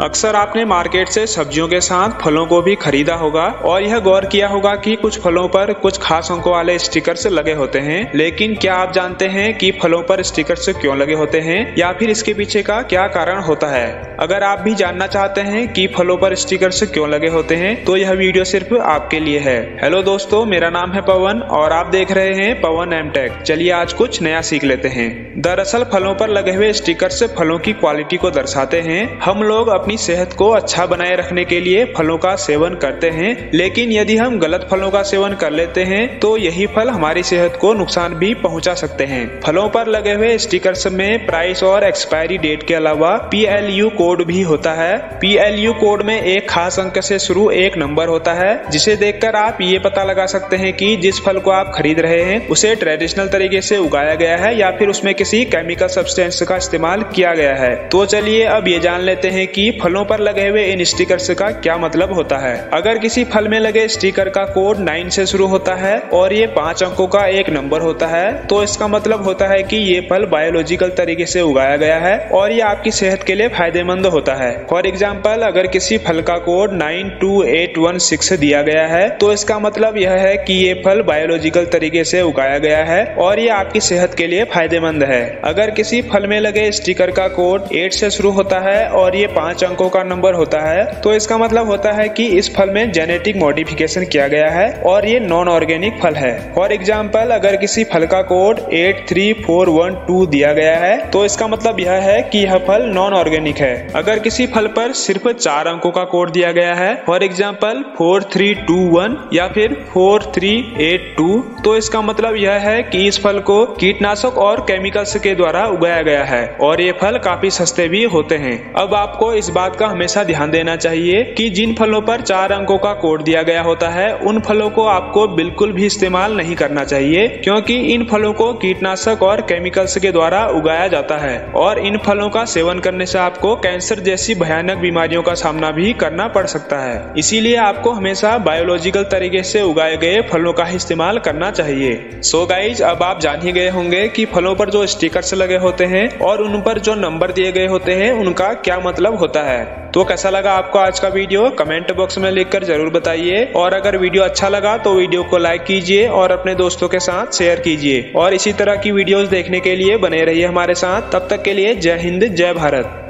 अक्सर आपने मार्केट से सब्जियों के साथ फलों को भी खरीदा होगा और यह गौर किया होगा कि कुछ फलों पर कुछ खास अंकों वाले स्टिकर्स लगे होते हैं। लेकिन क्या आप जानते हैं कि फलों पर स्टिकर्स क्यों लगे होते हैं या फिर इसके पीछे का क्या कारण होता है? अगर आप भी जानना चाहते हैं कि फलों पर स्टिकर्स क्यों लगे होते हैं तो यह वीडियो सिर्फ आपके लिए है। हेलो दोस्तों, मेरा नाम है पवन और आप देख रहे हैं पवन एमटेक। चलिए आज कुछ नया सीख लेते हैं। दरअसल फलों पर लगे हुए स्टिकर्स फलों की क्वालिटी को दर्शाते हैं। हम लोग अपनी सेहत को अच्छा बनाए रखने के लिए फलों का सेवन करते हैं, लेकिन यदि हम गलत फलों का सेवन कर लेते हैं तो यही फल हमारी सेहत को नुकसान भी पहुंचा सकते हैं। फलों पर लगे हुए स्टिकर्स में प्राइस और एक्सपायरी डेट के अलावा PLU कोड भी होता है। PLU कोड में एक खास अंक से शुरू एक नंबर होता है, जिसे देखकर आप ये पता लगा सकते हैं कि जिस फल को आप खरीद रहे हैं उसे ट्रेडिशनल तरीके से उगाया गया है या फिर उसमें किसी केमिकल सब्सटेंस का इस्तेमाल किया गया है। तो चलिए अब ये जान लेते हैं कि फलों पर लगे हुए इन स्टिकर्स का क्या मतलब होता है। अगर किसी फल में लगे स्टिकर का कोड 9 से शुरू होता है और ये 5 अंकों का एक नंबर होता है तो इसका मतलब होता है कि ये फल बायोलॉजिकल तरीके से उगाया गया है और ये आपकी सेहत के लिए फायदेमंद होता है। फॉर एग्जाम्पल, अगर किसी फल का कोड 92816 दिया गया है तो इसका मतलब यह है कि ये फल बायोलॉजिकल तरीके से उगाया गया है और ये आपकी सेहत के लिए फायदेमंद है। अगर किसी फल में लगे स्टिकर का कोड 8 से शुरू होता है और ये 5 अंकों का नंबर होता है तो इसका मतलब होता है कि इस फल में जेनेटिक मॉडिफिकेशन किया गया है और ये नॉन ऑर्गेनिक फल है। फॉर एग्जाम्पल, अगर किसी फल का कोड 83412 दिया गया है तो इसका मतलब यह है कि यह फल नॉन ऑर्गेनिक है। अगर किसी फल पर सिर्फ 4 अंकों का कोड दिया गया है, फॉर एग्जाम्पल 4321 या फिर 4382, तो इसका मतलब यह है कि इस फल को कीटनाशक और केमिकल्स के द्वारा उगाया गया है और ये फल काफी सस्ते भी होते हैं। अब आपको इस बात का हमेशा ध्यान देना चाहिए कि जिन फलों पर 4 अंकों का कोड दिया गया होता है उन फलों को आपको बिल्कुल भी इस्तेमाल नहीं करना चाहिए, क्योंकि इन फलों को कीटनाशक और केमिकल्स के द्वारा उगाया जाता है और इन फलों का सेवन करने से आपको कैंसर जैसी भयानक बीमारियों का सामना भी करना पड़ सकता है। इसीलिए आपको हमेशा बायोलॉजिकल तरीके से उगाए गए फलों का इस्तेमाल करना चाहिए। सो गाइज, अब आप जान ही गए होंगे कि फलों पर जो स्टिकर्स लगे होते हैं और उन पर जो नंबर दिए गए होते हैं उनका क्या मतलब होता है। तो कैसा लगा आपको आज का वीडियो कमेंट बॉक्स में लिखकर जरूर बताइए और अगर वीडियो अच्छा लगा तो वीडियो को लाइक कीजिए और अपने दोस्तों के साथ शेयर कीजिए और इसी तरह की वीडियोस देखने के लिए बने रहिए हमारे साथ। तब तक के लिए जय हिंद, जय भारत।